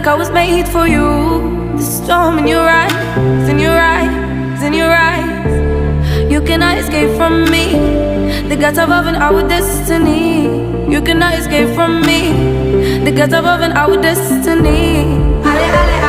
Like I was made for you. The storm in your eyes, in your eyes, in your eyes. You cannot escape from me. The gods above and our destiny. You cannot escape from me. The gods above and our destiny. Ale, ale.